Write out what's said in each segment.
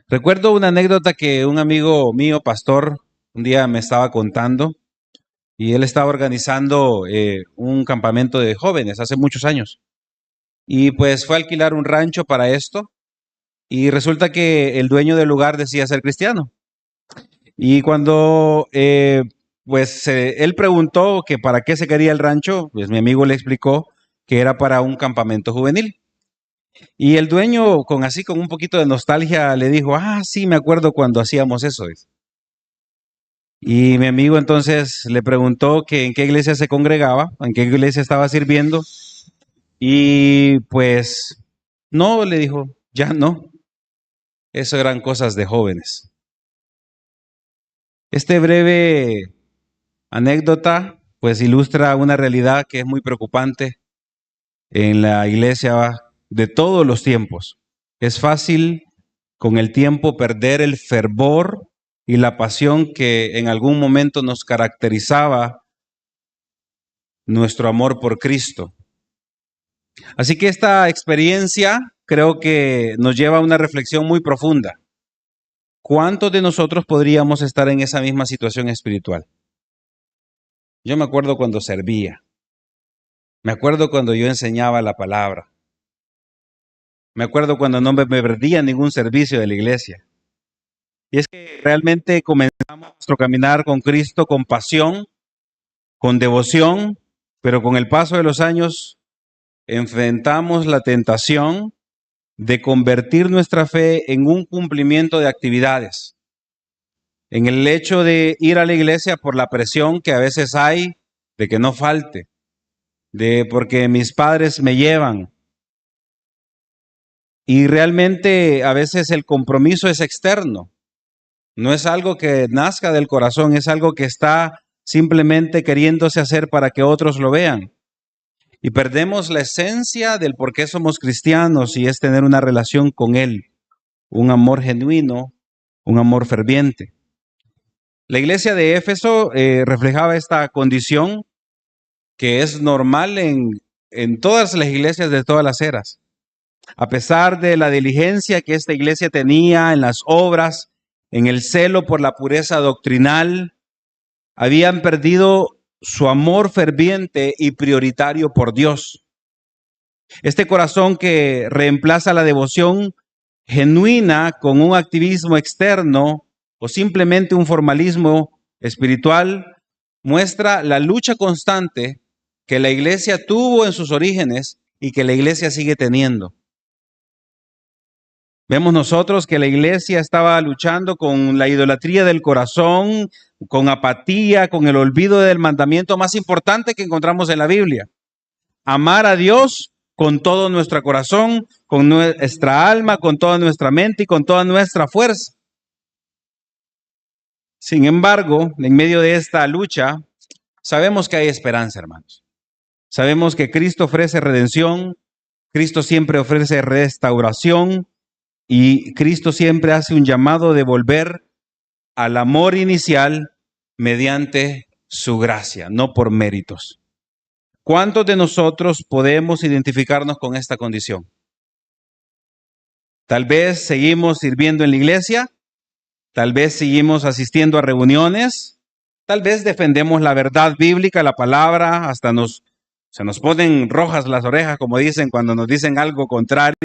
Recuerdo una anécdota que un amigo mío, pastor, un día me estaba contando y él estaba organizando un campamento de jóvenes hace muchos años. Y pues fue a alquilar un rancho para esto y resulta que el dueño del lugar decía ser cristiano. Y cuando él preguntó que para qué se quería el rancho, pues mi amigo le explicó que era para un campamento juvenil. Y el dueño, con un poquito de nostalgia, le dijo, ah, sí, me acuerdo cuando hacíamos eso. Y mi amigo entonces le preguntó que en qué iglesia se congregaba, en qué iglesia estaba sirviendo. Y pues no, le dijo, ya no, eso eran cosas de jóvenes. Este breve anécdota pues ilustra una realidad que es muy preocupante en la iglesia de todos los tiempos. Es fácil con el tiempo perder el fervor y la pasión que en algún momento nos caracterizaba nuestro amor por Cristo. Así que esta experiencia creo que nos lleva a una reflexión muy profunda. ¿Cuántos de nosotros podríamos estar en esa misma situación espiritual? Yo me acuerdo cuando servía, me acuerdo cuando yo enseñaba la palabra, me acuerdo cuando no me perdía ningún servicio de la iglesia. Y es que realmente comenzamos nuestro caminar con Cristo con pasión, con devoción, pero con el paso de los años enfrentamos la tentación de convertir nuestra fe en un cumplimiento de actividades, en el hecho de ir a la iglesia por la presión que a veces hay de que no falte, de porque mis padres me llevan. Y realmente a veces el compromiso es externo, no es algo que nazca del corazón, es algo que está simplemente queriéndose hacer para que otros lo vean. Y perdemos la esencia del por qué somos cristianos y es tener una relación con Él, un amor genuino, un amor ferviente. La iglesia de Éfeso reflejaba esta condición que es normal en todas las iglesias de todas las eras. A pesar de la diligencia que esta iglesia tenía en las obras, en el celo por la pureza doctrinal, habían perdido su amor ferviente y prioritario por Dios. Este corazón que reemplaza la devoción genuina con un activismo externo o simplemente un formalismo espiritual muestra la lucha constante que la iglesia tuvo en sus orígenes y que la iglesia sigue teniendo. Vemos nosotros que la iglesia estaba luchando con la idolatría del corazón, con apatía, con el olvido del mandamiento más importante que encontramos en la Biblia. Amar a Dios con todo nuestro corazón, con nuestra alma, con toda nuestra mente y con toda nuestra fuerza. Sin embargo, en medio de esta lucha, sabemos que hay esperanza, hermanos. Sabemos que Cristo ofrece redención, Cristo siempre ofrece restauración y Cristo siempre hace un llamado de volver al amor inicial mediante su gracia, no por méritos. ¿Cuántos de nosotros podemos identificarnos con esta condición? Tal vez seguimos sirviendo en la iglesia, tal vez seguimos asistiendo a reuniones, tal vez defendemos la verdad bíblica, la palabra, hasta se nos ponen rojas las orejas, como dicen, cuando nos dicen algo contrario,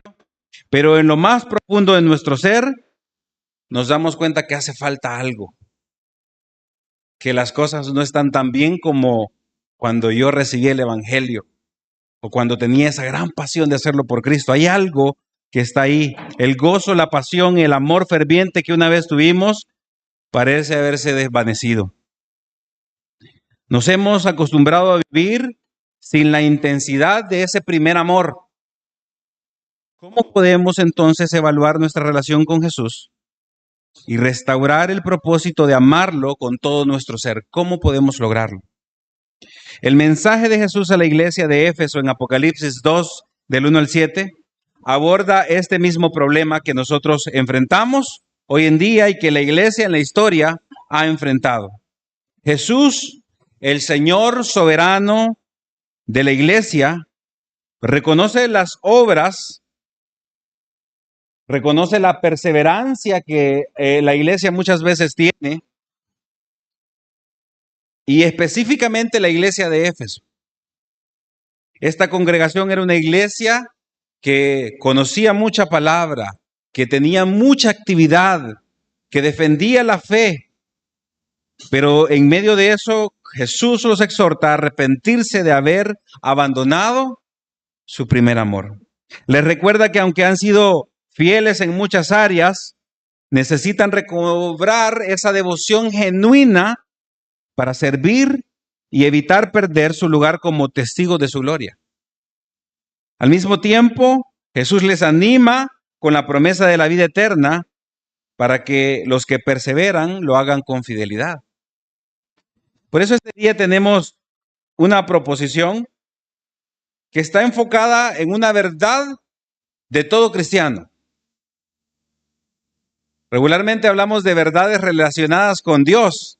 pero en lo más profundo de nuestro ser nos damos cuenta que hace falta algo, que las cosas no están tan bien como cuando yo recibí el evangelio o cuando tenía esa gran pasión de hacerlo por Cristo. Hay algo que está ahí. El gozo, la pasión, el amor ferviente que una vez tuvimos parece haberse desvanecido. Nos hemos acostumbrado a vivir sin la intensidad de ese primer amor. ¿Cómo podemos entonces evaluar nuestra relación con Jesús y restaurar el propósito de amarlo con todo nuestro ser? ¿Cómo podemos lograrlo? El mensaje de Jesús a la iglesia de Éfeso en Apocalipsis 2, del 1 al 7, aborda este mismo problema que nosotros enfrentamos hoy en día y que la iglesia en la historia ha enfrentado. Jesús, el Señor soberano de la iglesia, reconoce las obras reconoce la perseverancia que la iglesia muchas veces tiene, y específicamente la iglesia de Éfeso. Esta congregación era una iglesia que conocía mucha palabra, que tenía mucha actividad, que defendía la fe, pero en medio de eso Jesús los exhorta a arrepentirse de haber abandonado su primer amor. Les recuerda que aunque han sido fieles en muchas áreas, necesitan recobrar esa devoción genuina para servir y evitar perder su lugar como testigos de su gloria. Al mismo tiempo, Jesús les anima con la promesa de la vida eterna para que los que perseveran lo hagan con fidelidad. Por eso este día tenemos una proposición que está enfocada en una verdad de todo cristiano. Regularmente hablamos de verdades relacionadas con Dios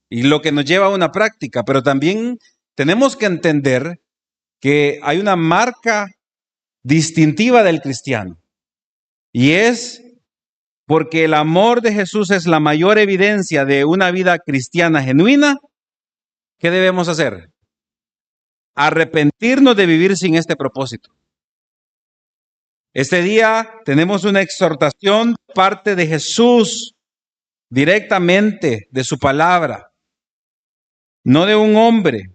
y lo que nos lleva a una práctica, pero también tenemos que entender que hay una marca distintiva del cristiano, y es porque el amor de Jesús es la mayor evidencia de una vida cristiana genuina. ¿Qué debemos hacer? Arrepentirnos de vivir sin este propósito. Este día tenemos una exhortación de parte de Jesús, directamente de su palabra, no de un hombre,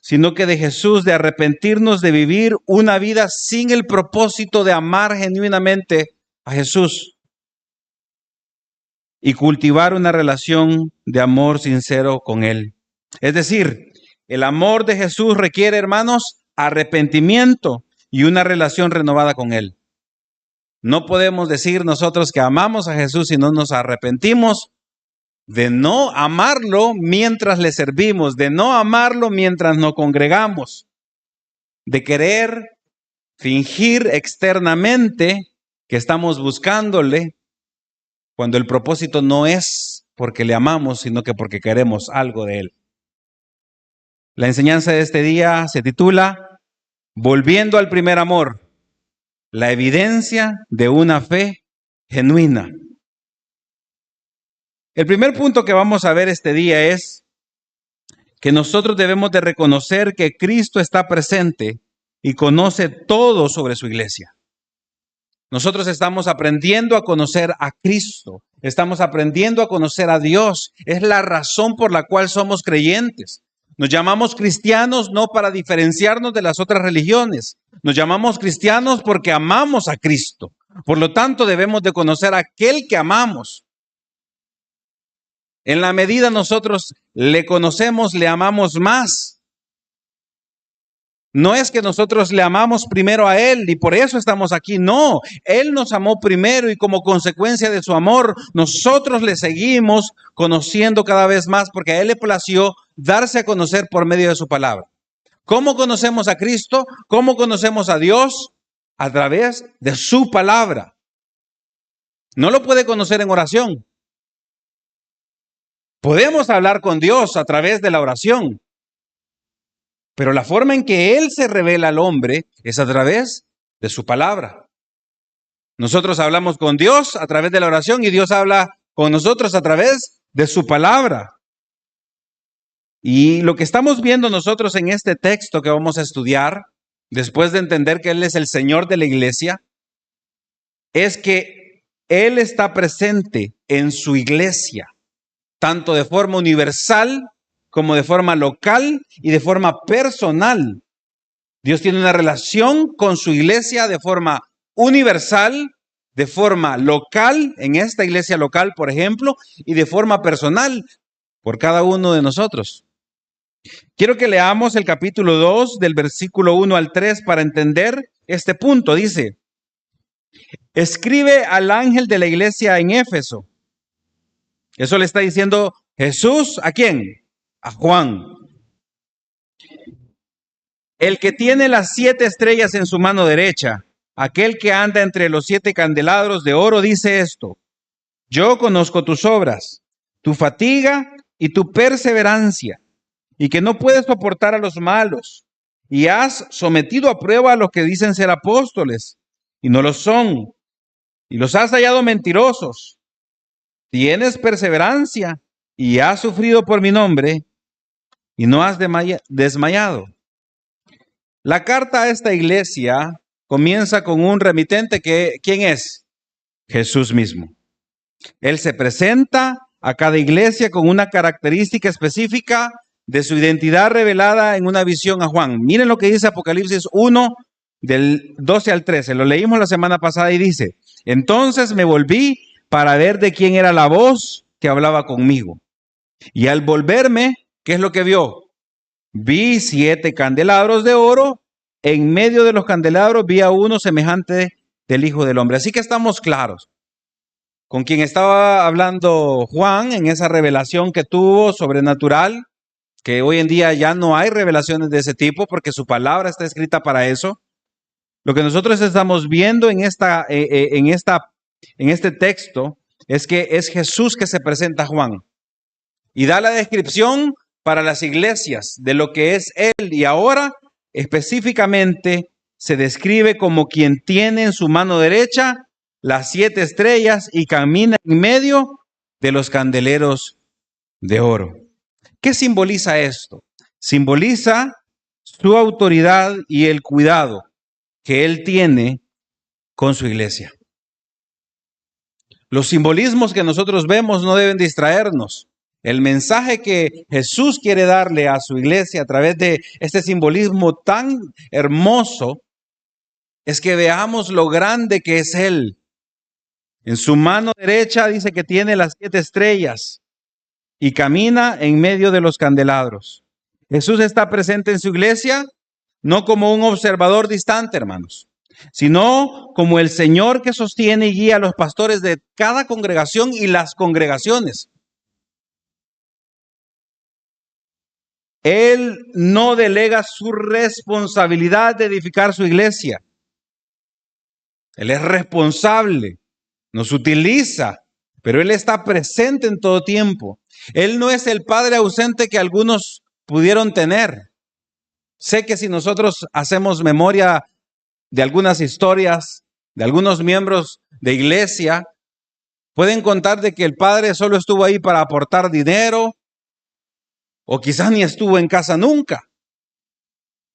sino que de Jesús, de arrepentirnos de vivir una vida sin el propósito de amar genuinamente a Jesús y cultivar una relación de amor sincero con Él. Es decir, el amor de Jesús requiere, hermanos, arrepentimiento y una relación renovada con Él. No podemos decir nosotros que amamos a Jesús si no nos arrepentimos de no amarlo mientras le servimos, de no amarlo mientras nos congregamos, de querer fingir externamente que estamos buscándole cuando el propósito no es porque le amamos, sino que porque queremos algo de Él. La enseñanza de este día se titula Volviendo al primer amor, la evidencia de una fe genuina. El primer punto que vamos a ver este día es que nosotros debemos de reconocer que Cristo está presente y conoce todo sobre su iglesia. Nosotros estamos aprendiendo a conocer a Cristo, estamos aprendiendo a conocer a Dios. Es la razón por la cual somos creyentes. Nos llamamos cristianos no para diferenciarnos de las otras religiones. Nos llamamos cristianos porque amamos a Cristo. Por lo tanto, debemos de conocer a aquel que amamos. En la medida nosotros le conocemos, le amamos más. No es que nosotros le amamos primero a Él y por eso estamos aquí. No, Él nos amó primero y como consecuencia de su amor, nosotros le seguimos conociendo cada vez más porque a Él le plació darse a conocer por medio de su palabra. ¿Cómo conocemos a Cristo? ¿Cómo conocemos a Dios? A través de su palabra. No lo puede conocer en oración. Podemos hablar con Dios a través de la oración. Pero la forma en que Él se revela al hombre es a través de su palabra. Nosotros hablamos con Dios a través de la oración y Dios habla con nosotros a través de su palabra. Y lo que estamos viendo nosotros en este texto que vamos a estudiar, después de entender que Él es el Señor de la iglesia, es que Él está presente en su iglesia, tanto de forma universal como de forma local y de forma personal. Dios tiene una relación con su iglesia de forma universal, de forma local, en esta iglesia local, por ejemplo, y de forma personal, por cada uno de nosotros. Quiero que leamos el capítulo 2, del versículo 1 al 3, para entender este punto. Dice, escribe al ángel de la iglesia en Éfeso. Eso le está diciendo Jesús, ¿a quién? A Juan. El que tiene las 7 estrellas en su mano derecha, aquel que anda entre los 7 candelabros de oro, dice esto: yo conozco tus obras, tu fatiga y tu perseverancia, y que no puedes soportar a los malos, y has sometido a prueba a los que dicen ser apóstoles, y no lo son, y los has hallado mentirosos. Tienes perseverancia y has sufrido por mi nombre y no has desmayado. La carta a esta iglesia comienza con un remitente que, ¿quién es? Jesús mismo. Él se presenta a cada iglesia con una característica específica de su identidad revelada en una visión a Juan. Miren lo que dice Apocalipsis 1, del 12 al 13. Lo leímos la semana pasada y dice: entonces me volví para ver de quién era la voz que hablaba conmigo. Y al volverme, ¿qué es lo que vio? Vi 7 candelabros de oro. En medio de los candelabros vi a uno semejante del Hijo del Hombre. Así que estamos claros. Con quien estaba hablando Juan en esa revelación que tuvo sobrenatural, que hoy en día ya no hay revelaciones de ese tipo porque su palabra está escrita para eso. Lo que nosotros estamos viendo en este texto es que es Jesús que se presenta a Juan y da la descripción para las iglesias de lo que es él, y ahora específicamente se describe como quien tiene en su mano derecha las 7 estrellas y camina en medio de los candeleros de oro. ¿Qué simboliza esto? Simboliza su autoridad y el cuidado que él tiene con su iglesia. Los simbolismos que nosotros vemos no deben distraernos. El mensaje que Jesús quiere darle a su iglesia a través de este simbolismo tan hermoso es que veamos lo grande que es Él. En su mano derecha dice que tiene las 7 estrellas y camina en medio de los candelabros. Jesús está presente en su iglesia no como un observador distante, hermanos, sino como el Señor que sostiene y guía a los pastores de cada congregación y las congregaciones. Él no delega su responsabilidad de edificar su iglesia. Él es responsable, nos utiliza, pero Él está presente en todo tiempo. Él no es el padre ausente que algunos pudieron tener. Sé que si nosotros hacemos memoria de algunas historias, de algunos miembros de iglesia, pueden contar de que el padre solo estuvo ahí para aportar dinero, o quizás ni estuvo en casa nunca.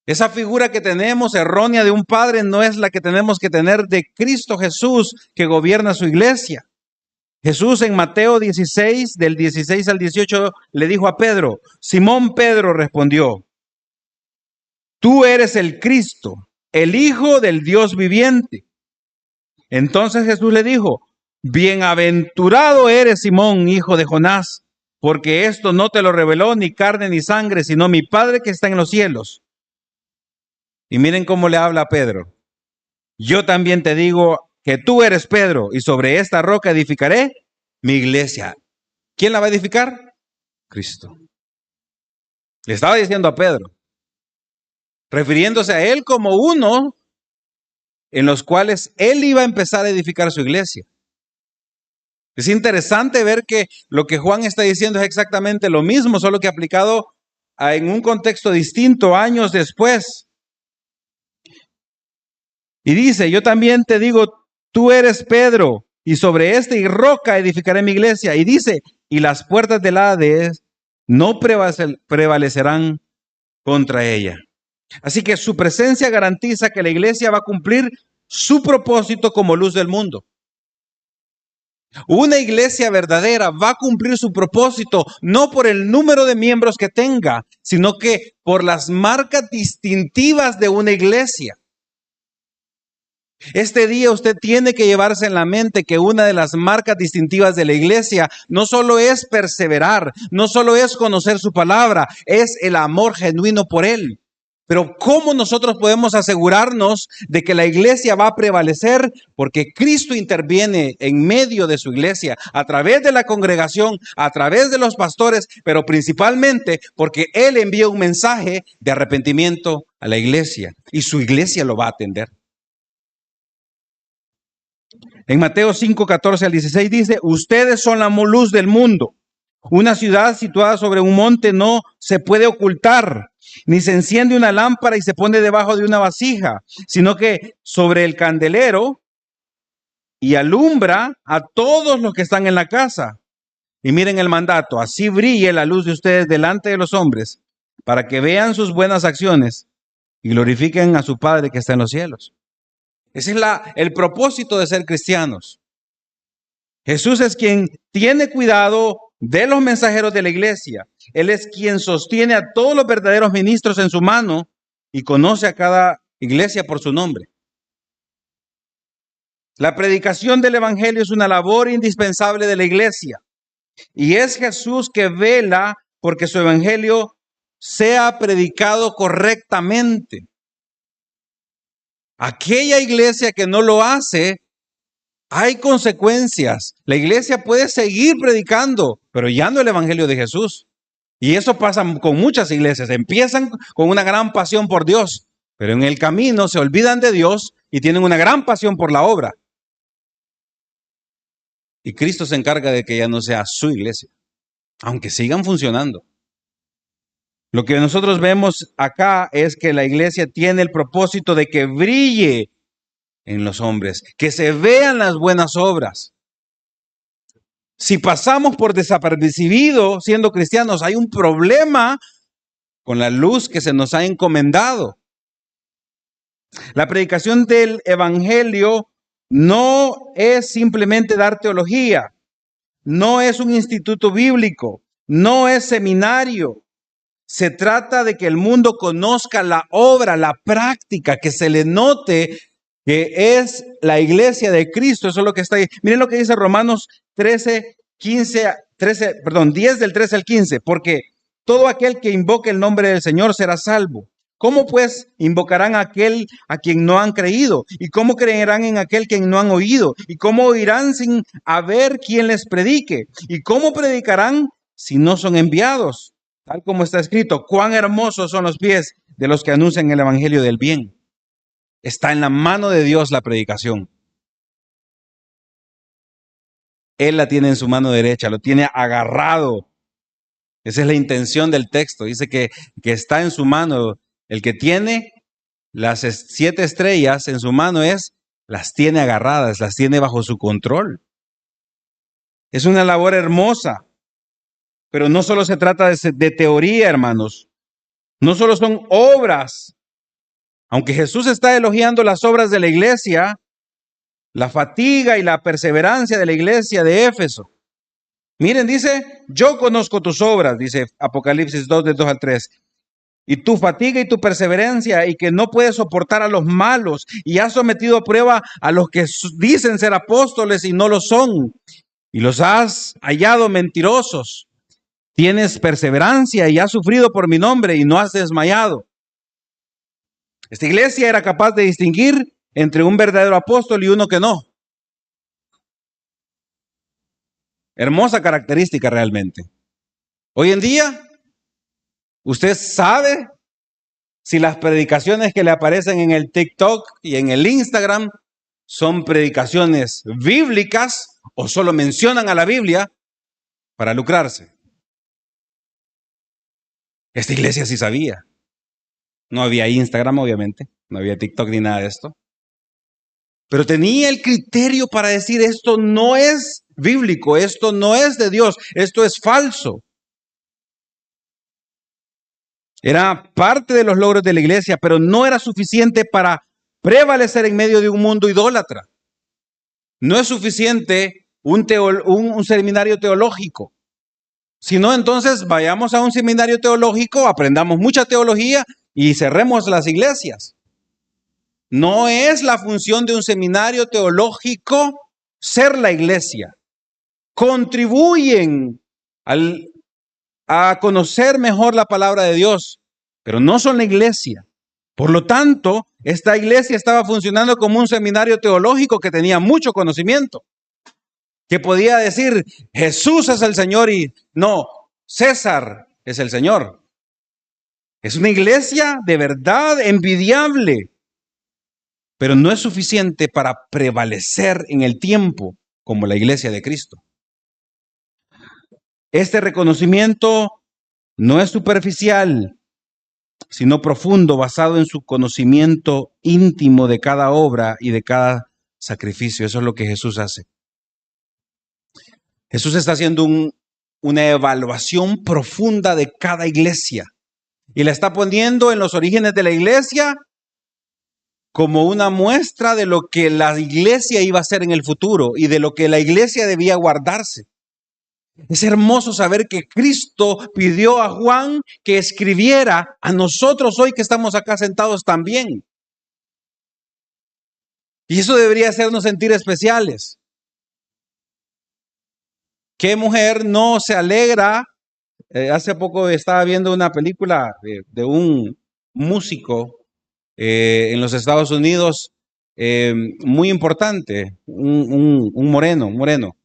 Esa figura que tenemos errónea de un padre no es la que tenemos que tener de Cristo Jesús que gobierna su iglesia. Jesús en Mateo 16, del 16 al 18, le dijo a Pedro: Simón Pedro respondió: tú eres el Cristo, el Hijo del Dios viviente. Entonces Jesús le dijo: bienaventurado eres, Simón, hijo de Jonás, porque esto no te lo reveló ni carne ni sangre, sino mi Padre que está en los cielos. Y miren cómo le habla a Pedro: yo también te digo que tú eres Pedro, y sobre esta roca edificaré mi iglesia. ¿Quién la va a edificar? Cristo. Le estaba diciendo a Pedro, refiriéndose a él como uno en los cuales él iba a empezar a edificar su iglesia. Es interesante ver que lo que Juan está diciendo es exactamente lo mismo, solo que aplicado en un contexto distinto años después. Y dice: yo también te digo, tú eres Pedro, y sobre esta roca edificaré mi iglesia. Y dice: y las puertas del Hades no prevalecerán contra ella. Así que su presencia garantiza que la iglesia va a cumplir su propósito como luz del mundo. Una iglesia verdadera va a cumplir su propósito no por el número de miembros que tenga, sino que por las marcas distintivas de una iglesia. Este día usted tiene que llevarse en la mente que una de las marcas distintivas de la iglesia no solo es perseverar, no solo es conocer su palabra, es el amor genuino por Él. Pero ¿cómo nosotros podemos asegurarnos de que la iglesia va a prevalecer? Porque Cristo interviene en medio de su iglesia, a través de la congregación, a través de los pastores, pero principalmente porque Él envía un mensaje de arrepentimiento a la iglesia y su iglesia lo va a atender. En Mateo 5, 14 al 16 dice: ustedes son la luz del mundo. Una ciudad situada sobre un monte no se puede ocultar, ni se enciende una lámpara y se pone debajo de una vasija, sino que sobre el candelero y alumbra a todos los que están en la casa. Y miren el mandato: así brille la luz de ustedes delante de los hombres, para que vean sus buenas acciones y glorifiquen a su Padre que está en los cielos. Ese es el propósito de ser cristianos. Jesús es quien tiene cuidado de los mensajeros de la iglesia. Él es quien sostiene a todos los verdaderos ministros en su mano y conoce a cada iglesia por su nombre. La predicación del evangelio es una labor indispensable de la iglesia. Y es Jesús que vela porque su evangelio sea predicado correctamente. Aquella iglesia que no lo hace, hay consecuencias. La iglesia puede seguir predicando, pero ya no el evangelio de Jesús. Y eso pasa con muchas iglesias. Empiezan con una gran pasión por Dios, pero en el camino se olvidan de Dios y tienen una gran pasión por la obra. Y Cristo se encarga de que ya no sea su iglesia, aunque sigan funcionando. Lo que nosotros vemos acá es que la iglesia tiene el propósito de que brille en los hombres, que se vean las buenas obras. Si pasamos por desapercibido siendo cristianos, hay un problema con la luz que se nos ha encomendado. La predicación del evangelio no es simplemente dar teología, no es un instituto bíblico, no es seminario. Se trata de que el mundo conozca la obra, la práctica, que se le note que es la iglesia de Cristo. Eso es lo que está ahí. Miren lo que dice Romanos 10 del 13 al 15. Porque todo aquel que invoque el nombre del Señor será salvo. ¿Cómo pues invocarán a aquel a quien no han creído? ¿Y cómo creerán en aquel quien no han oído? ¿Y cómo oirán sin haber quien les predique? ¿Y cómo predicarán si no son enviados? Tal como está escrito: cuán hermosos son los pies de los que anuncian el evangelio del bien. Está en la mano de Dios la predicación. Él la tiene en su mano derecha, lo tiene agarrado. Esa es la intención del texto. Dice que está en su mano. El que tiene las 7 estrellas en su mano las tiene agarradas, las tiene bajo su control. Es una labor hermosa, pero no solo se trata de teoría, hermanos. No solo son obras. Aunque Jesús está elogiando las obras de la iglesia, la fatiga y la perseverancia de la iglesia de Éfeso. Miren, dice: yo conozco tus obras, dice Apocalipsis 2, del 2 al 3. Y tu fatiga y tu perseverancia, y que no puedes soportar a los malos, y has sometido a prueba a los que dicen ser apóstoles y no lo son, y los has hallado mentirosos. Tienes perseverancia y has sufrido por mi nombre y no has desmayado. Esta iglesia era capaz de distinguir entre un verdadero apóstol y uno que no. Hermosa característica realmente. Hoy en día, usted sabe si las predicaciones que le aparecen en el TikTok y en el Instagram son predicaciones bíblicas o solo mencionan a la Biblia para lucrarse. Esta iglesia sí sabía. No había Instagram, obviamente. No había TikTok ni nada de esto. Pero tenía el criterio para decir: esto no es bíblico, esto no es de Dios, esto es falso. Era parte de los logros de la iglesia, pero no era suficiente para prevalecer en medio de un mundo idólatra. No es suficiente un seminario teológico. Si no, entonces vayamos a un seminario teológico, aprendamos mucha teología y cerremos las iglesias. No es la función de un seminario teológico ser la iglesia. Contribuyen a conocer mejor la palabra de Dios, pero no son la iglesia. Por lo tanto, esta iglesia estaba funcionando como un seminario teológico que tenía mucho conocimiento, que podía decir: Jesús es el Señor, y no, César es el Señor. Es una iglesia de verdad envidiable, pero no es suficiente para prevalecer en el tiempo como la iglesia de Cristo. Este reconocimiento no es superficial, sino profundo, basado en su conocimiento íntimo de cada obra y de cada sacrificio. Eso es lo que Jesús hace. Jesús está haciendo una evaluación profunda de cada iglesia y la está poniendo en los orígenes de la iglesia como una muestra de lo que la iglesia iba a ser en el futuro y de lo que la iglesia debía guardarse. Es hermoso saber que Cristo pidió a Juan que escribiera a nosotros hoy que estamos acá sentados también. Y eso debería hacernos sentir especiales. ¿Qué mujer no se alegra? Hace poco estaba viendo una película de un músico en los Estados Unidos muy importante, un moreno.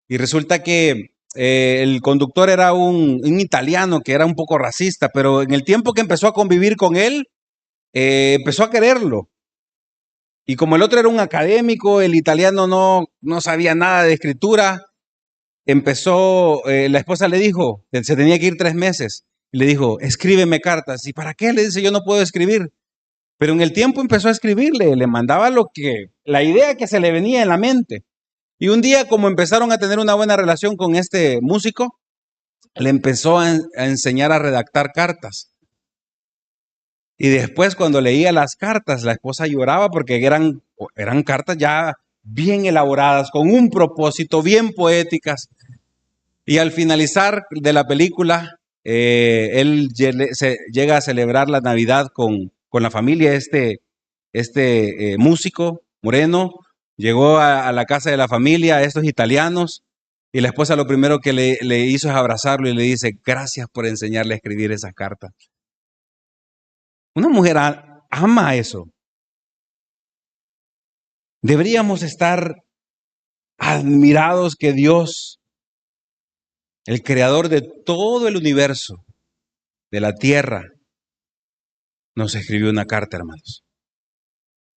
Y resulta que el conductor era un italiano que era un poco racista, pero en el tiempo que empezó a convivir con él, empezó a quererlo. Y como el otro era un académico, el italiano no sabía nada de escritura, empezó, la esposa le dijo, se tenía que ir 3 meses, y le dijo, escríbeme cartas. ¿Y para qué? Le dice, yo no puedo escribir. Pero en el tiempo empezó a escribirle, le mandaba la idea que se le venía en la mente. Y un día, como empezaron a tener una buena relación con este músico, le empezó a enseñar a redactar cartas. Y después, cuando leía las cartas, la esposa lloraba porque eran cartas ya bien elaboradas, con un propósito, bien poéticas. Y al finalizar de la película, él llega a celebrar la Navidad con la familia. Este músico moreno llegó a la casa de la familia, estos italianos, y la esposa lo primero que le hizo es abrazarlo y le dice, gracias por enseñarle a escribir esas cartas. Una mujer ama eso. Deberíamos estar admirados que Dios, el creador de todo el universo, de la tierra, nos escribió una carta, hermanos,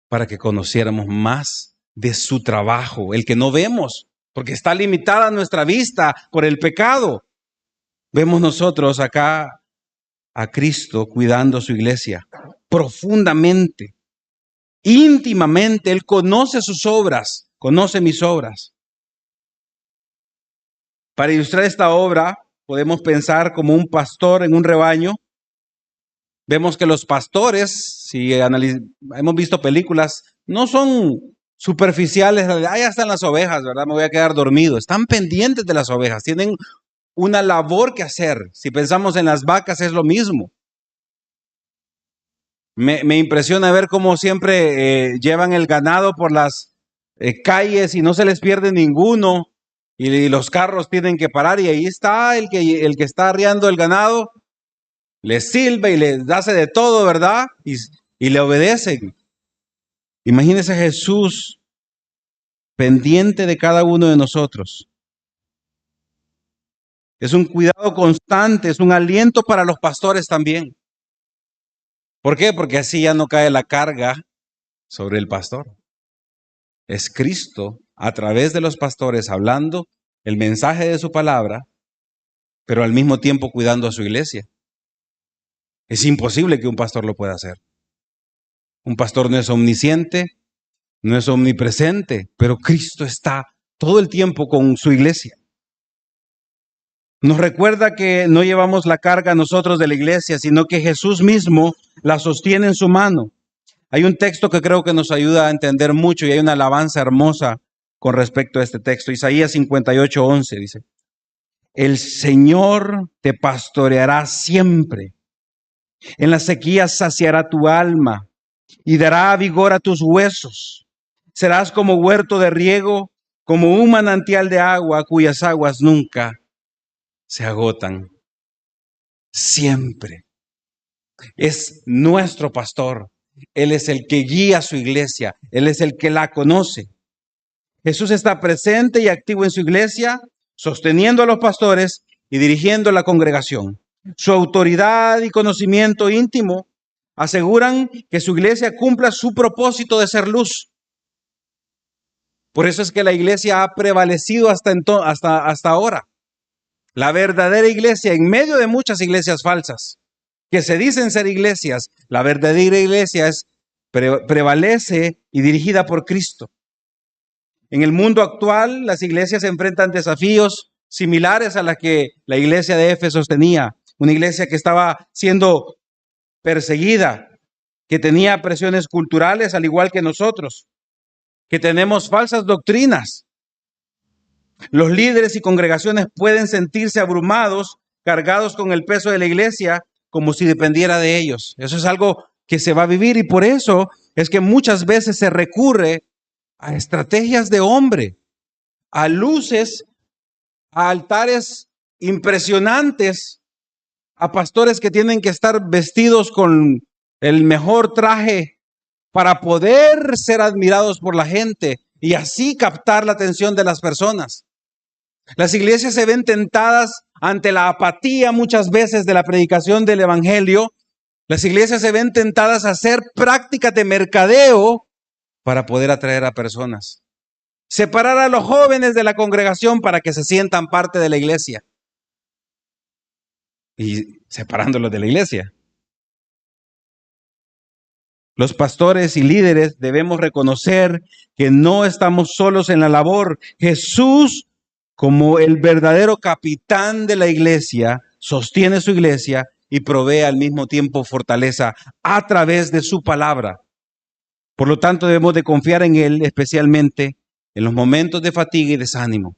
para que conociéramos más de su trabajo, el que no vemos, porque está limitada nuestra vista por el pecado. Vemos nosotros acá a Cristo cuidando su iglesia profundamente, íntimamente. Él conoce sus obras, conoce mis obras. Para ilustrar esta obra, podemos pensar como un pastor en un rebaño. Vemos que los pastores, si hemos visto películas, no son superficiales. Ya están las ovejas, ¿verdad? Me voy a quedar dormido. Están pendientes de las ovejas, tienen una labor que hacer. Si pensamos en las vacas, es lo mismo. Me impresiona ver cómo siempre llevan el ganado por las calles y no se les pierde ninguno. Y los carros tienen que parar y ahí está el que está arriando el ganado. Les silba y les hace de todo, ¿verdad? Y le obedecen. Imagínese Jesús pendiente de cada uno de nosotros. Es un cuidado constante, es un aliento para los pastores también. ¿Por qué? Porque así ya no cae la carga sobre el pastor. Es Cristo a través de los pastores hablando el mensaje de su palabra, pero al mismo tiempo cuidando a su iglesia. Es imposible que un pastor lo pueda hacer. Un pastor no es omnisciente, no es omnipresente, pero Cristo está todo el tiempo con su iglesia. Nos recuerda que no llevamos la carga nosotros de la iglesia, sino que Jesús mismo la sostiene en su mano. Hay un texto que creo que nos ayuda a entender mucho y hay una alabanza hermosa con respecto a este texto. Isaías 58:11 dice, el Señor te pastoreará siempre. En la sequía saciará tu alma y dará vigor a tus huesos. Serás como huerto de riego, como un manantial de agua cuyas aguas nunca se agotan. Siempre. Es nuestro pastor. Él es el que guía a su iglesia. Él es el que la conoce. Jesús está presente y activo en su iglesia, sosteniendo a los pastores y dirigiendo la congregación. Su autoridad y conocimiento íntimo aseguran que su iglesia cumpla su propósito de ser luz. Por eso es que la iglesia ha prevalecido hasta ahora. La verdadera iglesia en medio de muchas iglesias falsas que se dicen ser iglesias, la verdadera iglesia prevalece y dirigida por Cristo. En el mundo actual, las iglesias enfrentan desafíos similares a las que la iglesia de Éfeso tenía. Una iglesia que estaba siendo perseguida, que tenía presiones culturales al igual que nosotros, que tenemos falsas doctrinas. Los líderes y congregaciones pueden sentirse abrumados, cargados con el peso de la iglesia, como si dependiera de ellos. Eso es algo que se va a vivir, y por eso es que muchas veces se recurre a estrategias de hombre, a luces, a altares impresionantes, a pastores que tienen que estar vestidos con el mejor traje para poder ser admirados por la gente y así captar la atención de las personas. Las iglesias se ven tentadas ante la apatía muchas veces de la predicación del evangelio. Las iglesias se ven tentadas a hacer prácticas de mercadeo para poder atraer a personas. Separar a los jóvenes de la congregación para que se sientan parte de la iglesia. Y separándolos de la iglesia. Los pastores y líderes debemos reconocer que no estamos solos en la labor. Jesús, como el verdadero capitán de la iglesia, sostiene su iglesia y provee al mismo tiempo fortaleza a través de su palabra. Por lo tanto, debemos de confiar en Él, especialmente en los momentos de fatiga y desánimo.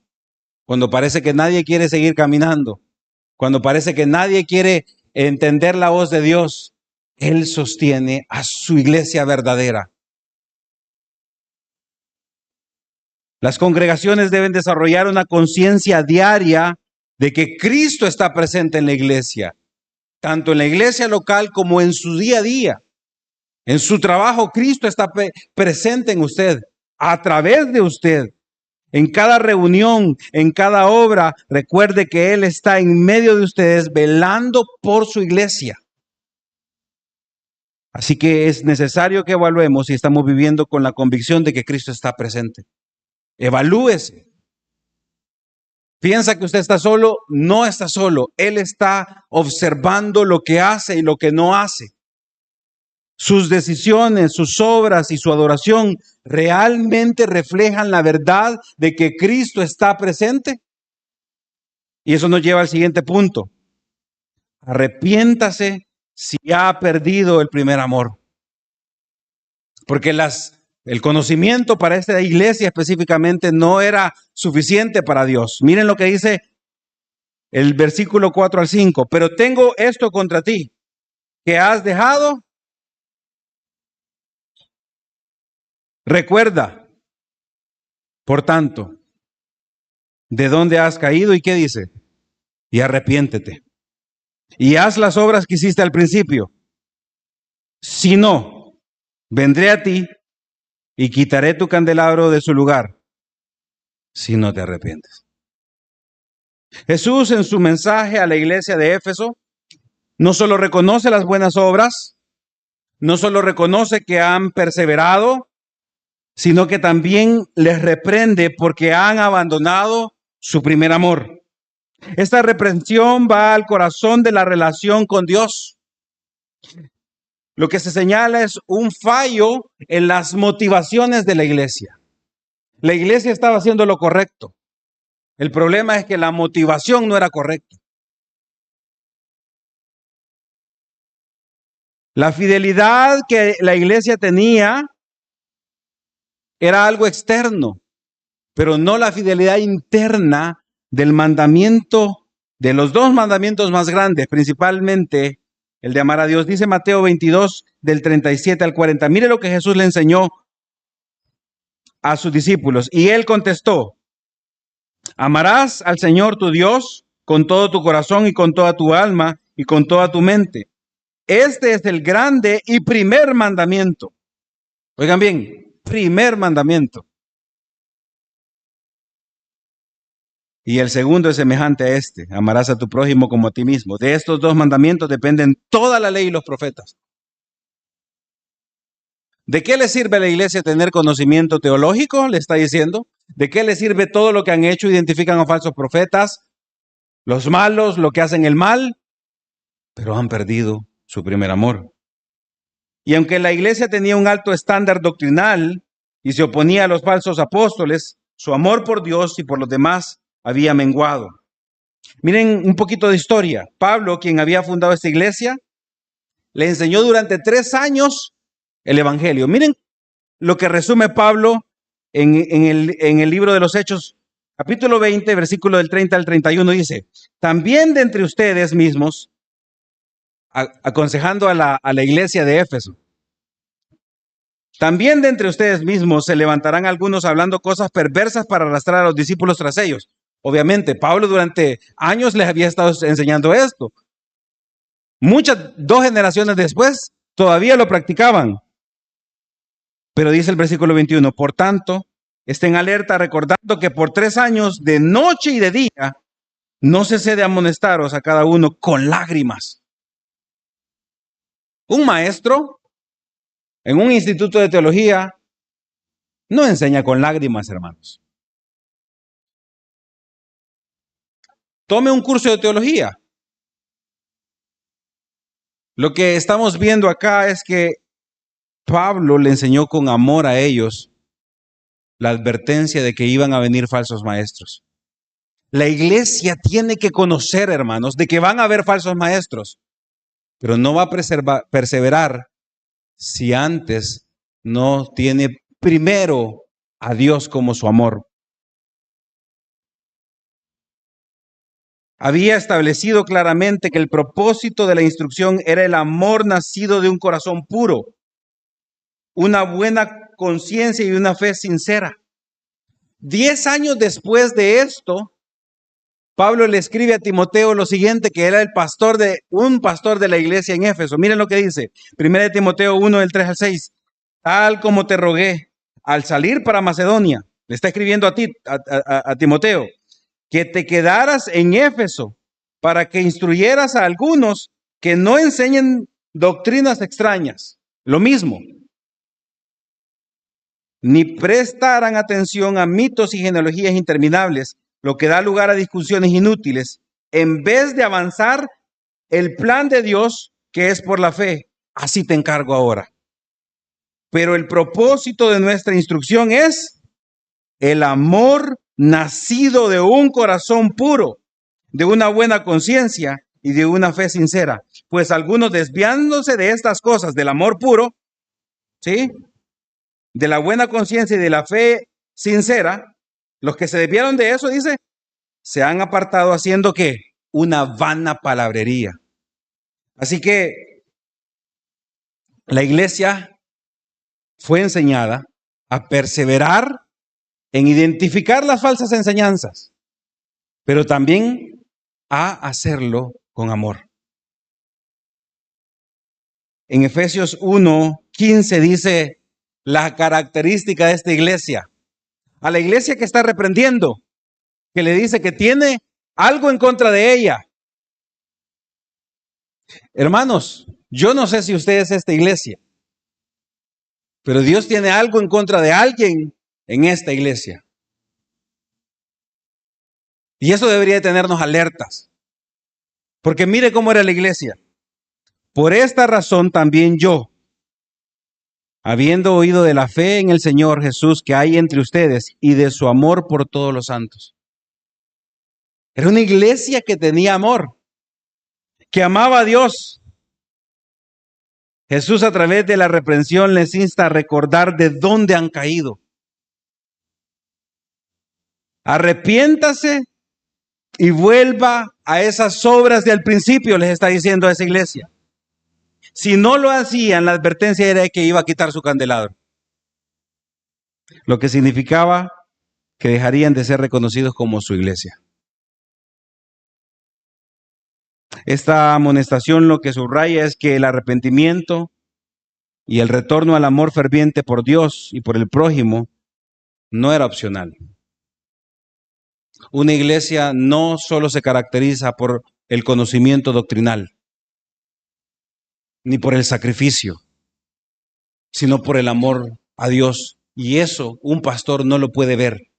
Cuando parece que nadie quiere seguir caminando, cuando parece que nadie quiere entender la voz de Dios, Él sostiene a su iglesia verdadera. Las congregaciones deben desarrollar una conciencia diaria de que Cristo está presente en la iglesia, tanto en la iglesia local como en su día a día. En su trabajo, Cristo está presente en usted, a través de usted. En cada reunión, en cada obra, recuerde que Él está en medio de ustedes velando por su iglesia. Así que es necesario que evaluemos si estamos viviendo con la convicción de que Cristo está presente. Evalúese. ¿Piensa que usted está solo? No está solo. Él está observando lo que hace y lo que no hace. Sus decisiones, sus obras y su adoración realmente reflejan la verdad de que Cristo está presente. Y eso nos lleva al siguiente punto. Arrepiéntase si ha perdido el primer amor. Porque el conocimiento para esta iglesia específicamente no era suficiente para Dios. Miren lo que dice el versículo 4 al 5. Pero tengo esto contra ti, que has dejado. Recuerda, por tanto, de dónde has caído y qué dice. Y arrepiéntete. Y haz las obras que hiciste al principio. Si no, vendré a ti y quitaré tu candelabro de su lugar, si no te arrepientes. Jesús, en su mensaje a la iglesia de Éfeso, no solo reconoce las buenas obras, no solo reconoce que han perseverado, sino que también les reprende porque han abandonado su primer amor. Esta reprensión va al corazón de la relación con Dios. Lo que se señala es un fallo en las motivaciones de la iglesia. La iglesia estaba haciendo lo correcto. El problema es que la motivación no era correcta. La fidelidad que la iglesia tenía era algo externo, pero no la fidelidad interna del mandamiento, de los dos mandamientos más grandes, principalmente el de amar a Dios. Dice Mateo 22, del 37 al 40. Mire lo que Jesús le enseñó a sus discípulos. Y Él contestó: amarás al Señor tu Dios con todo tu corazón y con toda tu alma y con toda tu mente. Este es el grande y primer mandamiento. Oigan bien, primer mandamiento. Y el segundo es semejante a este: amarás a tu prójimo como a ti mismo. De estos dos mandamientos dependen toda la ley y los profetas. ¿De qué le sirve a la iglesia tener conocimiento teológico? Le está diciendo. ¿De qué le sirve todo lo que han hecho? Identifican a falsos profetas, los malos, lo que hacen el mal, pero han perdido su primer amor. Y aunque la iglesia tenía un alto estándar doctrinal y se oponía a los falsos apóstoles, Su amor por Dios y por los demás había menguado. Miren un poquito de historia. Pablo, quien había fundado esta iglesia, le enseñó durante 3 años el Evangelio. Miren lo que resume Pablo en el libro de los Hechos, capítulo 20, versículo del 30 al 31, dice: también de entre ustedes mismos, aconsejando a la iglesia de Éfeso, también de entre ustedes mismos se levantarán algunos hablando cosas perversas para arrastrar a los discípulos tras ellos. Obviamente, Pablo durante años les había estado enseñando esto. 2 generaciones después, todavía lo practicaban. Pero dice el versículo 21, por tanto, estén alerta recordando que por 3 años, de noche y de día, no cesé de amonestaros a cada uno con lágrimas. Un maestro en un instituto de teología no enseña con lágrimas, hermanos. Tome un curso de teología. Lo que estamos viendo acá es que Pablo le enseñó con amor a ellos la advertencia de que iban a venir falsos maestros. La iglesia tiene que conocer, hermanos, de que van a haber falsos maestros, pero no va a perseverar si antes no tiene primero a Dios como su amor. Había establecido claramente que el propósito de la instrucción era el amor nacido de un corazón puro, una buena conciencia y una fe sincera. 10 años después de esto, Pablo le escribe a Timoteo lo siguiente, que era un pastor de la iglesia en Éfeso. Miren lo que dice, 1 Timoteo 1, del 3 al 6. Tal como te rogué al salir para Macedonia, le está escribiendo a Timoteo, que te quedaras en Éfeso para que instruyeras a algunos que no enseñen doctrinas extrañas. Lo mismo. Ni prestaran atención a mitos y genealogías interminables, lo que da lugar a discusiones inútiles, en vez de avanzar el plan de Dios, que es por la fe. Así te encargo ahora. Pero el propósito de nuestra instrucción es el amor nacido de un corazón puro, de una buena conciencia y de una fe sincera. Pues algunos, desviándose de estas cosas, del amor puro, ¿sí?, de la buena conciencia y de la fe sincera, los que se desviaron de eso, dice, se han apartado haciendo ¿qué? Una vana palabrería. Así que la iglesia fue enseñada a perseverar en identificar las falsas enseñanzas, pero también a hacerlo con amor. En Efesios 1:15 dice la característica de esta iglesia. A la iglesia que está reprendiendo, que le dice que tiene algo en contra de ella. Hermanos, yo no sé si usted es esta iglesia, pero Dios tiene algo en contra de alguien en esta iglesia. Y eso debería tenernos alertas. Porque mire cómo era la iglesia. Por esta razón también yo, habiendo oído de la fe en el Señor Jesús que hay entre ustedes y de su amor por todos los santos. Era una iglesia que tenía amor, que amaba a Dios. Jesús, a través de la reprensión, les insta a recordar de dónde han caído. Arrepiéntase y vuelva a esas obras del principio, les está diciendo a esa iglesia. Si no lo hacían, la advertencia era que iba a quitar su candelabro. Lo que significaba que dejarían de ser reconocidos como su iglesia. Esta amonestación lo que subraya es que el arrepentimiento y el retorno al amor ferviente por Dios y por el prójimo no era opcional. Una iglesia no solo se caracteriza por el conocimiento doctrinal, ni por el sacrificio, sino por el amor a Dios. Y eso un pastor no lo puede ver.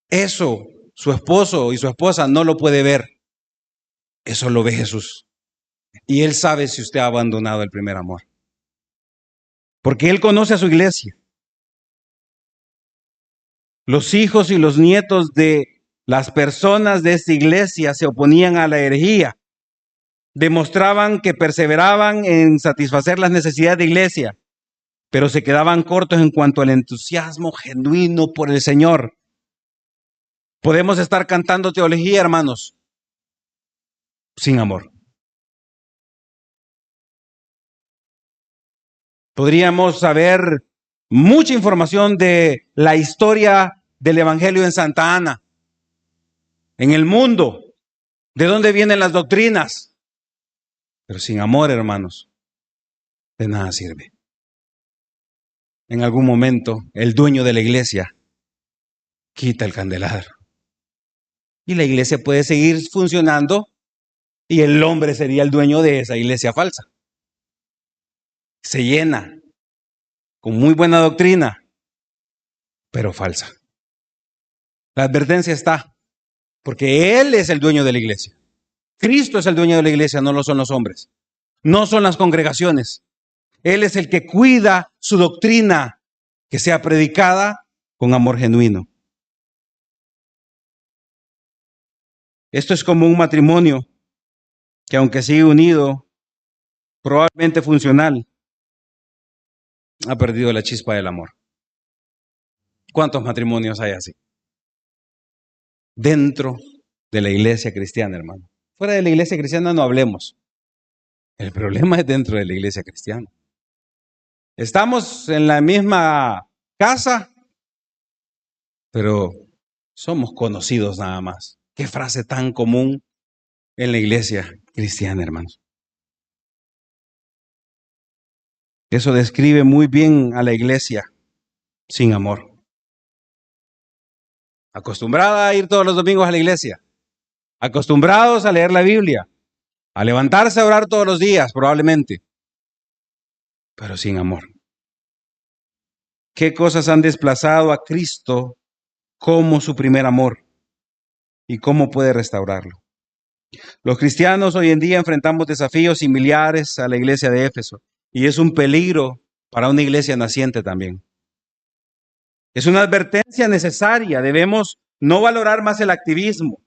Eso su esposo y su esposa no lo puede ver. Eso lo ve Jesús. Y Él sabe si usted ha abandonado el primer amor. Porque Él conoce a su iglesia. Los hijos y los nietos de las personas de esta iglesia se oponían a la herejía. Demostraban que perseveraban en satisfacer las necesidades de iglesia, pero se quedaban cortos en cuanto al entusiasmo genuino por el Señor. Podemos estar cantando teología, hermanos, sin amor. Podríamos saber mucha información de la historia del Evangelio en Santa Ana, en el mundo, de dónde vienen las doctrinas, pero sin amor, hermanos, de nada sirve. En algún momento, el dueño de la iglesia quita el candelabro y la iglesia puede seguir funcionando y el hombre sería el dueño de esa iglesia falsa. Se llena con muy buena doctrina, pero falsa. La advertencia está, porque Él es el dueño de la iglesia. Cristo es el dueño de la iglesia, no lo son los hombres. No son las congregaciones. Él es el que cuida su doctrina, que sea predicada con amor genuino. Esto es como un matrimonio que, aunque sigue unido, probablemente funcional, ha perdido la chispa del amor. ¿Cuántos matrimonios hay así? Dentro de la iglesia cristiana, hermano. Fuera de la iglesia cristiana no hablemos. El problema es dentro de la iglesia cristiana. Estamos en la misma casa, pero somos conocidos nada más. Qué frase tan común en la iglesia cristiana, hermanos. Eso describe muy bien a la iglesia sin amor. Acostumbrada a ir todos los domingos a la iglesia. Acostumbrados a leer la Biblia. A levantarse a orar todos los días, probablemente. Pero sin amor. ¿Qué cosas han desplazado a Cristo como su primer amor? ¿Y cómo puede restaurarlo? Los cristianos hoy en día enfrentamos desafíos similares a la iglesia de Éfeso. Y es un peligro para una iglesia naciente también. Es una advertencia necesaria. Debemos no valorar más el activismo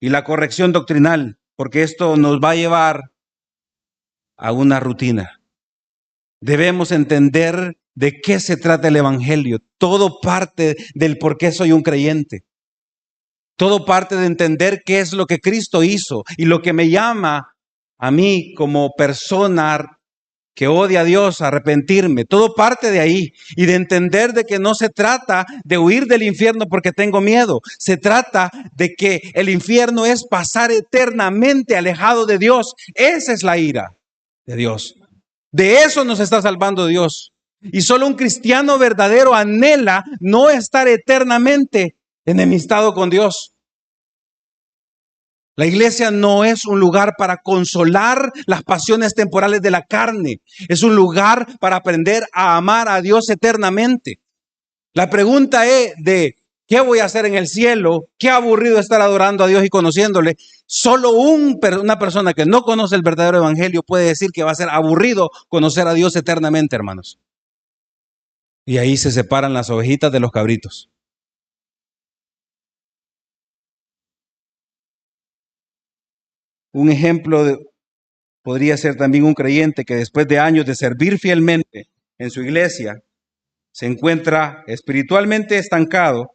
y la corrección doctrinal, porque esto nos va a llevar a una rutina. Debemos entender de qué se trata el Evangelio. Todo parte del por qué soy un creyente. Todo parte de entender qué es lo que Cristo hizo y lo que me llama a mí como persona que odia a Dios, a arrepentirme. Todo parte de ahí y de entender de que no se trata de huir del infierno porque tengo miedo. Se trata de que el infierno es pasar eternamente alejado de Dios. Esa es la ira de Dios. De eso nos está salvando Dios. Y solo un cristiano verdadero anhela no estar eternamente enemistado con Dios. La iglesia no es un lugar para consolar las pasiones temporales de la carne. Es un lugar para aprender a amar a Dios eternamente. La pregunta es de ¿qué voy a hacer en el cielo? Qué aburrido estar adorando a Dios y conociéndole. Solo una persona que no conoce el verdadero evangelio puede decir que va a ser aburrido conocer a Dios eternamente, hermanos. Y ahí se separan las ovejitas de los cabritos. Un ejemplo podría ser también un creyente que después de años de servir fielmente en su iglesia, se encuentra espiritualmente estancado,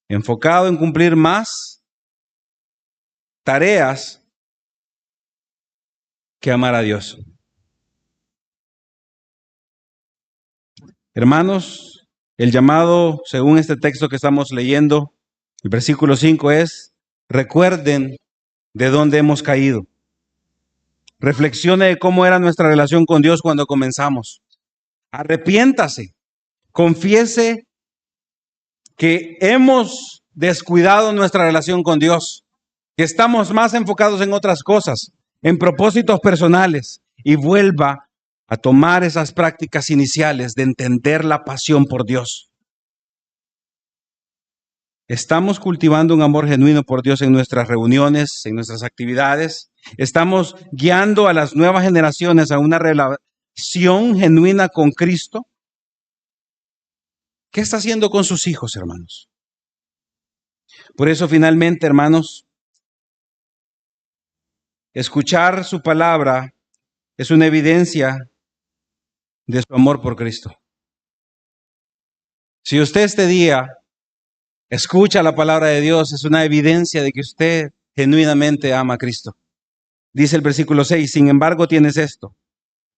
enfocado en cumplir más tareas que amar a Dios. Hermanos, el llamado, según este texto que estamos leyendo, el versículo 5 es, recuerden de dónde hemos caído. Reflexione de cómo era nuestra relación con Dios cuando comenzamos. Arrepiéntase, confiese que hemos descuidado nuestra relación con Dios, que estamos más enfocados en otras cosas, en propósitos personales, y vuelva a tomar esas prácticas iniciales de entender la pasión por Dios. ¿Estamos cultivando un amor genuino por Dios en nuestras reuniones, en nuestras actividades? ¿Estamos guiando a las nuevas generaciones a una relación genuina con Cristo? ¿Qué está haciendo con sus hijos, hermanos? Por eso, finalmente, hermanos, escuchar su palabra es una evidencia de su amor por Cristo. Si usted este día escucha la palabra de Dios, es una evidencia de que usted genuinamente ama a Cristo. Dice el versículo 6, sin embargo tienes esto,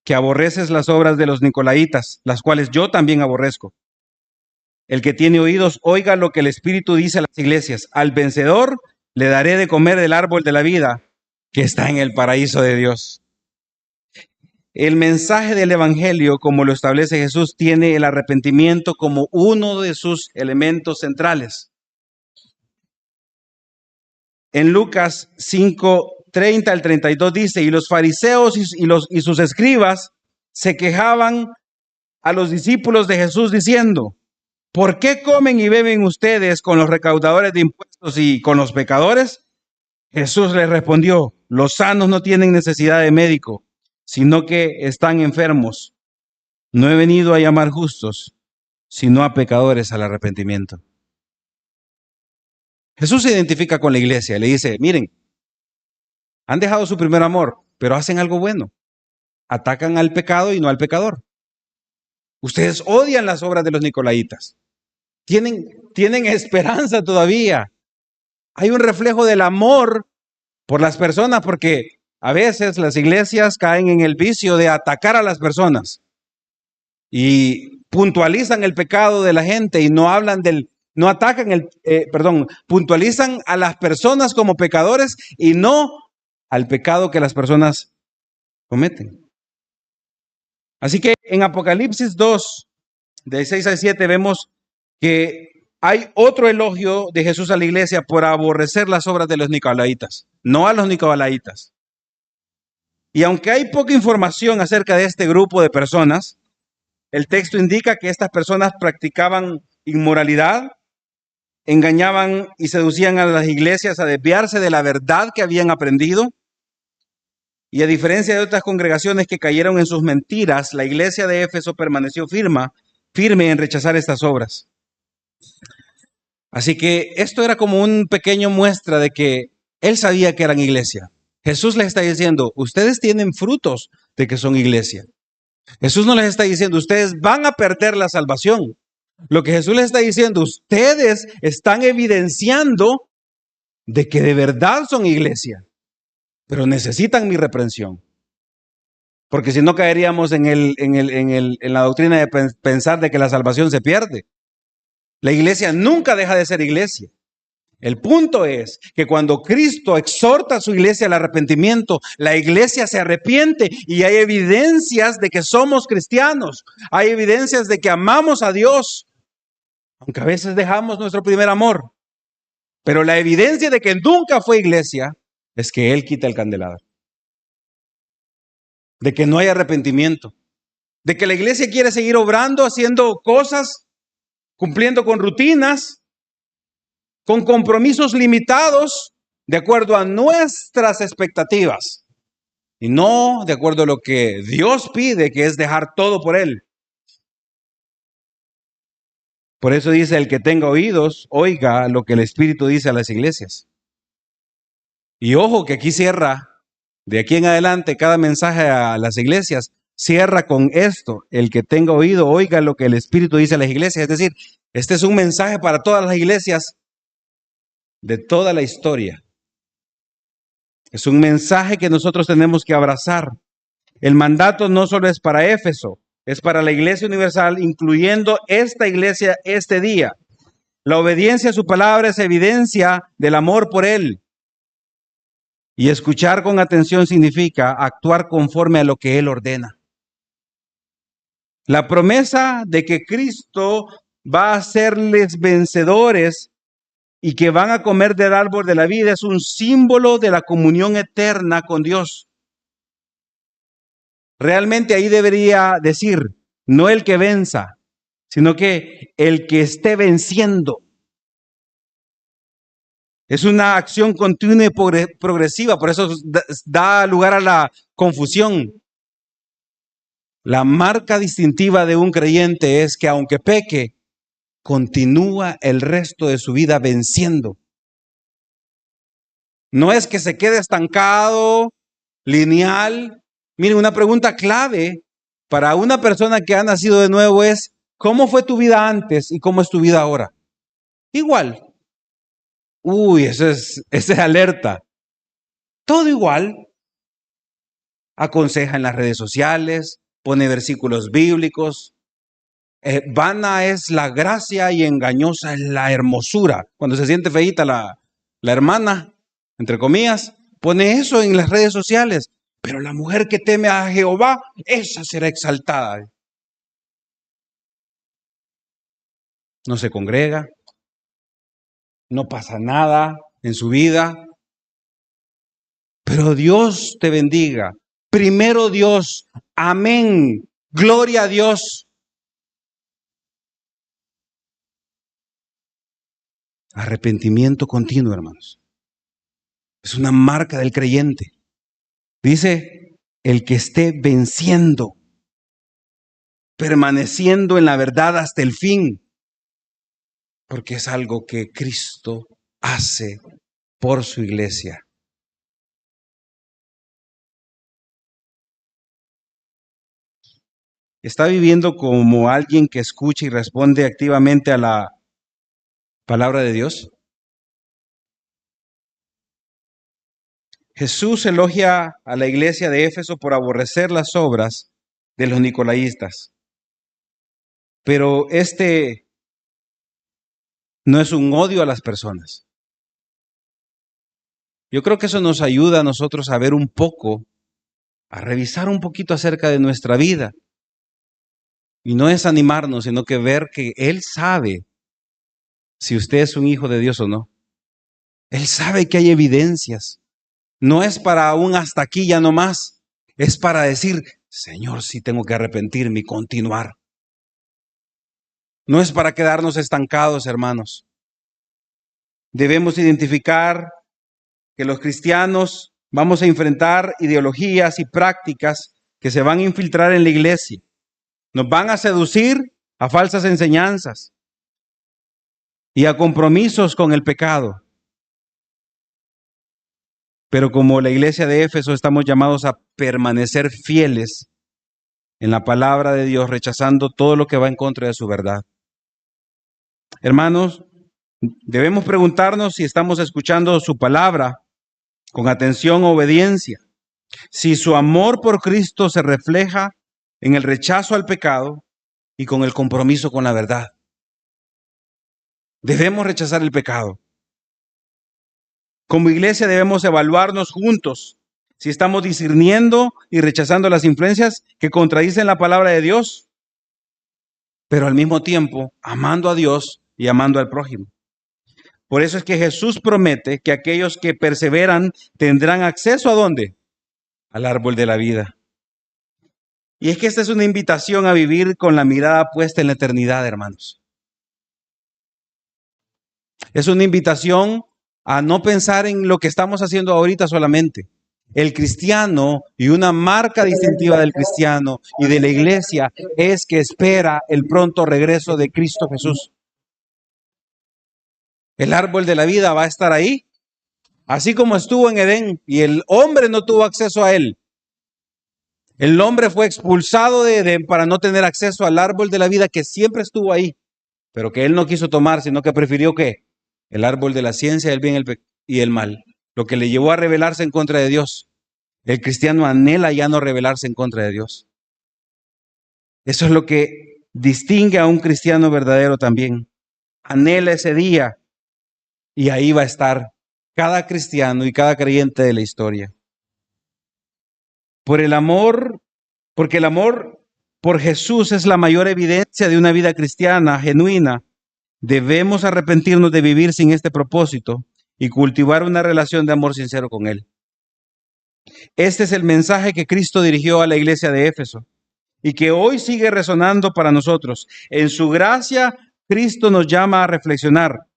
que aborreces las obras de los nicolaítas, las cuales yo también aborrezco. El que tiene oídos, oiga lo que el Espíritu dice a las iglesias. Al vencedor le daré de comer del árbol de la vida que está en el paraíso de Dios. El mensaje del Evangelio, como lo establece Jesús, tiene el arrepentimiento como uno de sus elementos centrales. En Lucas 5:30 al 32 dice, y los fariseos y sus escribas se quejaban a los discípulos de Jesús diciendo, ¿por qué comen y beben ustedes con los recaudadores de impuestos y con los pecadores? Jesús les respondió, los sanos no tienen necesidad de médico, sino que están enfermos. No he venido a llamar justos, sino a pecadores al arrepentimiento. Jesús se identifica con la iglesia, le dice, miren, han dejado su primer amor, pero hacen algo bueno. Atacan al pecado y no al pecador. Ustedes odian las obras de los nicolaítas. Tienen esperanza todavía. Hay un reflejo del amor por las personas, porque a veces las iglesias caen en el vicio de atacar a las personas y puntualizan el pecado de la gente y puntualizan a las personas como pecadores y no al pecado que las personas cometen. Así que en Apocalipsis 2, de 6 al 7, vemos que hay otro elogio de Jesús a la iglesia por aborrecer las obras de los nicolaítas, no a los nicolaítas. Y aunque hay poca información acerca de este grupo de personas, el texto indica que estas personas practicaban inmoralidad, engañaban y seducían a las iglesias a desviarse de la verdad que habían aprendido. Y a diferencia de otras congregaciones que cayeron en sus mentiras, la iglesia de Éfeso permaneció firme en rechazar estas obras. Así que esto era como un pequeño muestra de que él sabía que eran iglesia. Jesús les está diciendo, ustedes tienen frutos de que son iglesia. Jesús no les está diciendo, ustedes van a perder la salvación. Lo que Jesús les está diciendo, ustedes están evidenciando de que de verdad son iglesia, pero necesitan mi reprensión. Porque si no caeríamos en la doctrina de pensar de que la salvación se pierde. La iglesia nunca deja de ser iglesia. El punto es que cuando Cristo exhorta a su iglesia al arrepentimiento, la iglesia se arrepiente y hay evidencias de que somos cristianos. Hay evidencias de que amamos a Dios, aunque a veces dejamos nuestro primer amor. Pero la evidencia de que nunca fue iglesia es que Él quita el candelabro. De que no hay arrepentimiento. De que la iglesia quiere seguir obrando, haciendo cosas, cumpliendo con rutinas, con compromisos limitados, de acuerdo a nuestras expectativas. Y no de acuerdo a lo que Dios pide, que es dejar todo por Él. Por eso dice, el que tenga oídos, oiga lo que el Espíritu dice a las iglesias. Y ojo que aquí cierra, de aquí en adelante, cada mensaje a las iglesias cierra con esto. El que tenga oído, oiga lo que el Espíritu dice a las iglesias. Es decir, este es un mensaje para todas las iglesias de toda la historia. Es un mensaje que nosotros tenemos que abrazar. El mandato no solo es para Éfeso, es para la iglesia universal, incluyendo esta iglesia este día. La obediencia a su palabra es evidencia del amor por Él. Y escuchar con atención significa actuar conforme a lo que Él ordena. La promesa de que Cristo va a hacerles vencedores y que van a comer del árbol de la vida es un símbolo de la comunión eterna con Dios. Realmente ahí debería decir, no el que venza, sino que el que esté venciendo. Es una acción continua y progresiva, por eso da lugar a la confusión. La marca distintiva de un creyente es que aunque peque, continúa el resto de su vida venciendo. No es que se quede estancado, lineal. Mire, una pregunta clave para una persona que ha nacido de nuevo es: ¿cómo fue tu vida antes y cómo es tu vida ahora? Igual. Uy, esa es alerta. Todo igual. Aconseja en las redes sociales, pone versículos bíblicos. Vana es la gracia y engañosa es la hermosura. Cuando se siente feíta la hermana, entre comillas, pone eso en las redes sociales. Pero la mujer que teme a Jehová, esa será exaltada. No se congrega, no pasa nada en su vida. Pero Dios te bendiga. Primero Dios. Amén. Gloria a Dios. Arrepentimiento continuo, hermanos. Es una marca del creyente. Dice, el que esté venciendo, permaneciendo en la verdad hasta el fin, porque es algo que Cristo hace por su iglesia. ¿Está viviendo como alguien que escucha y responde activamente a la palabra de Dios? Jesús elogia a la iglesia de Éfeso por aborrecer las obras de los nicolaítas. Pero este no es un odio a las personas. Yo creo que eso nos ayuda a nosotros a ver un poco, a revisar un poquito acerca de nuestra vida. Y no es animarnos, sino que ver que Él sabe si usted es un hijo de Dios o no. Él sabe que hay evidencias. No es para un hasta aquí ya no más. Es para decir, Señor, sí tengo que arrepentirme y continuar. No es para quedarnos estancados, hermanos. Debemos identificar que los cristianos vamos a enfrentar ideologías y prácticas que se van a infiltrar en la iglesia. Nos van a seducir a falsas enseñanzas y a compromisos con el pecado. Pero como la iglesia de Éfeso estamos llamados a permanecer fieles en la palabra de Dios, rechazando todo lo que va en contra de su verdad. Hermanos, debemos preguntarnos si estamos escuchando su palabra con atención o obediencia. Si su amor por Cristo se refleja en el rechazo al pecado y con el compromiso con la verdad. Debemos rechazar el pecado. Como iglesia debemos evaluarnos juntos si estamos discerniendo y rechazando las influencias que contradicen la palabra de Dios, pero al mismo tiempo amando a Dios y amando al prójimo. Por eso es que Jesús promete que aquellos que perseveran tendrán acceso ¿a dónde? Al árbol de la vida. Y es que esta es una invitación a vivir con la mirada puesta en la eternidad, hermanos. Es una invitación a no pensar en lo que estamos haciendo ahorita solamente. El cristiano, y una marca distintiva del cristiano y de la iglesia, es que espera el pronto regreso de Cristo Jesús. El árbol de la vida va a estar ahí, así como estuvo en Edén, y el hombre no tuvo acceso a él. El hombre fue expulsado de Edén para no tener acceso al árbol de la vida que siempre estuvo ahí, pero que él no quiso tomar, sino que prefirió ¿qué? El árbol de la ciencia del bien y el mal, lo que le llevó a rebelarse en contra de Dios. El cristiano anhela ya no rebelarse en contra de Dios. Eso es lo que distingue a un cristiano verdadero también. Anhela ese día y ahí va a estar cada cristiano y cada creyente de la historia. Porque el amor por Jesús es la mayor evidencia de una vida cristiana genuina. Debemos arrepentirnos de vivir sin este propósito y cultivar una relación de amor sincero con Él. Este es el mensaje que Cristo dirigió a la iglesia de Éfeso y que hoy sigue resonando para nosotros. En su gracia, Cristo nos llama a reflexionar,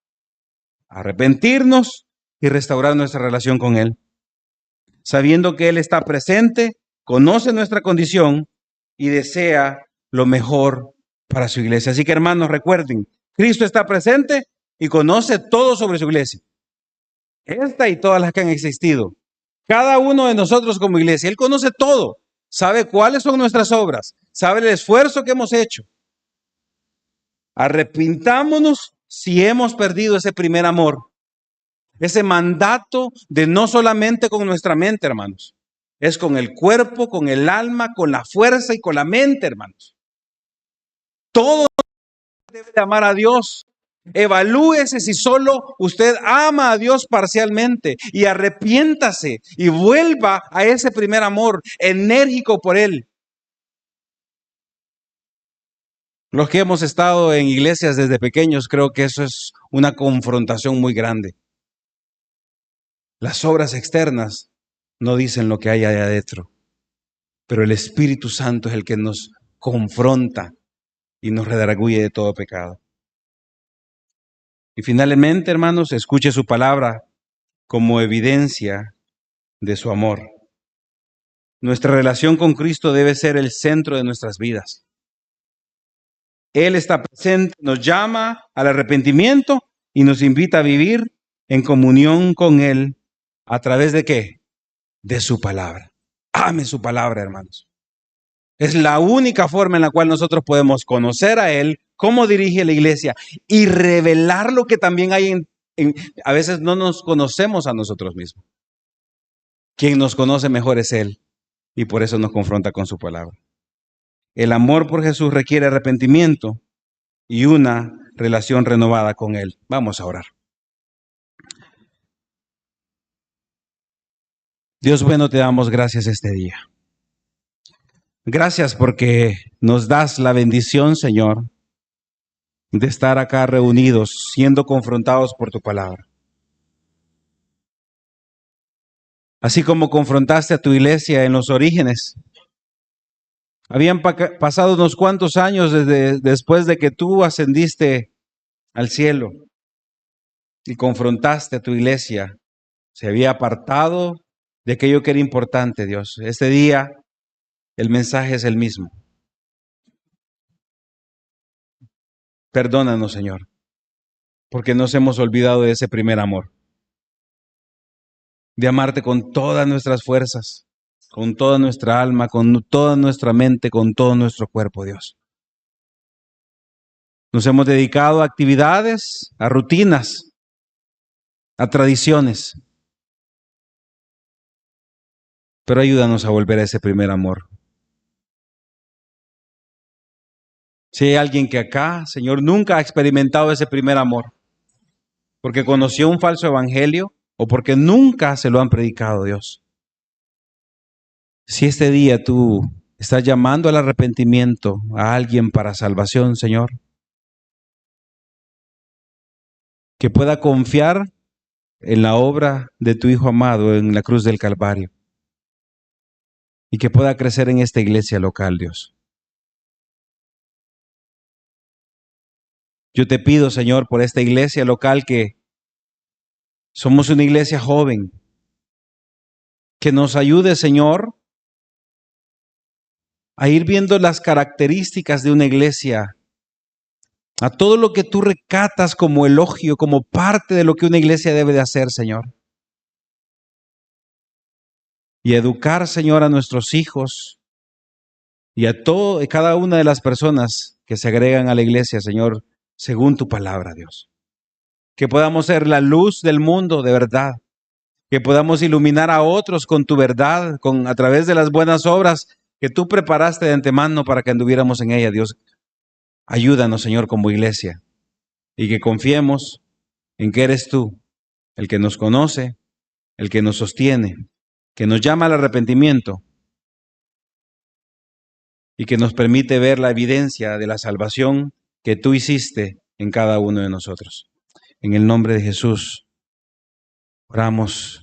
a arrepentirnos y restaurar nuestra relación con Él, sabiendo que Él está presente, conoce nuestra condición y desea lo mejor para su iglesia. Así que, hermanos, recuerden, Cristo está presente y conoce todo sobre su iglesia. Esta y todas las que han existido. Cada uno de nosotros como iglesia, Él conoce todo. Sabe cuáles son nuestras obras. Sabe el esfuerzo que hemos hecho. Arrepintámonos si hemos perdido ese primer amor. Ese mandato de no solamente con nuestra mente, hermanos. Es con el cuerpo, con el alma, con la fuerza y con la mente, hermanos. Todo debe de amar a Dios. Evalúese si solo usted ama a Dios parcialmente y arrepiéntase y vuelva a ese primer amor enérgico por Él. Los que hemos estado en iglesias desde pequeños, creo que eso es una confrontación muy grande. Las obras externas no dicen lo que hay allá adentro, pero el Espíritu Santo es el que nos confronta y nos redarguye de todo pecado. Y finalmente, hermanos, escuche su palabra como evidencia de su amor. Nuestra relación con Cristo debe ser el centro de nuestras vidas. Él está presente, nos llama al arrepentimiento y nos invita a vivir en comunión con Él a través de ¿qué? De su palabra. Ame su palabra, hermanos. Es la única forma en la cual nosotros podemos conocer a Él, cómo dirige la iglesia y revelar lo que también hay a veces no nos conocemos a nosotros mismos. Quien nos conoce mejor es Él y por eso nos confronta con su palabra. El amor por Jesús requiere arrepentimiento y una relación renovada con Él. Vamos a orar. Dios bueno, te damos gracias este día. Gracias porque nos das la bendición, Señor, de estar acá reunidos, siendo confrontados por tu palabra. Así como confrontaste a tu iglesia en los orígenes. Habían pasado unos cuantos años después de que tú ascendiste al cielo y confrontaste a tu iglesia. Se había apartado de aquello que era importante, Dios. Este día el mensaje es el mismo. Perdónanos, Señor, porque nos hemos olvidado de ese primer amor. De amarte con todas nuestras fuerzas, con toda nuestra alma, con toda nuestra mente, con todo nuestro cuerpo, Dios. Nos hemos dedicado a actividades, a rutinas, a tradiciones. Pero ayúdanos a volver a ese primer amor. Si hay alguien que acá, Señor, nunca ha experimentado ese primer amor, porque conoció un falso evangelio o porque nunca se lo han predicado, Dios. Si este día tú estás llamando al arrepentimiento a alguien para salvación, Señor, que pueda confiar en la obra de tu Hijo amado en la cruz del Calvario y que pueda crecer en esta iglesia local, Dios. Yo te pido, Señor, por esta iglesia local que somos una iglesia joven, que nos ayude, Señor, a ir viendo las características de una iglesia, a todo lo que tú recatas como elogio, como parte de lo que una iglesia debe de hacer, Señor. Y educar, Señor, a nuestros hijos y a cada una de las personas que se agregan a la iglesia, Señor, según tu palabra, Dios. Que podamos ser la luz del mundo de verdad. Que podamos iluminar a otros con tu verdad, a través de las buenas obras que tú preparaste de antemano para que anduviéramos en ella, Dios. Ayúdanos, Señor, como iglesia, y que confiemos en que eres tú, el que nos conoce, el que nos sostiene, que nos llama al arrepentimiento y que nos permite ver la evidencia de la salvación que tú hiciste en cada uno de nosotros. En el nombre de Jesús, oramos.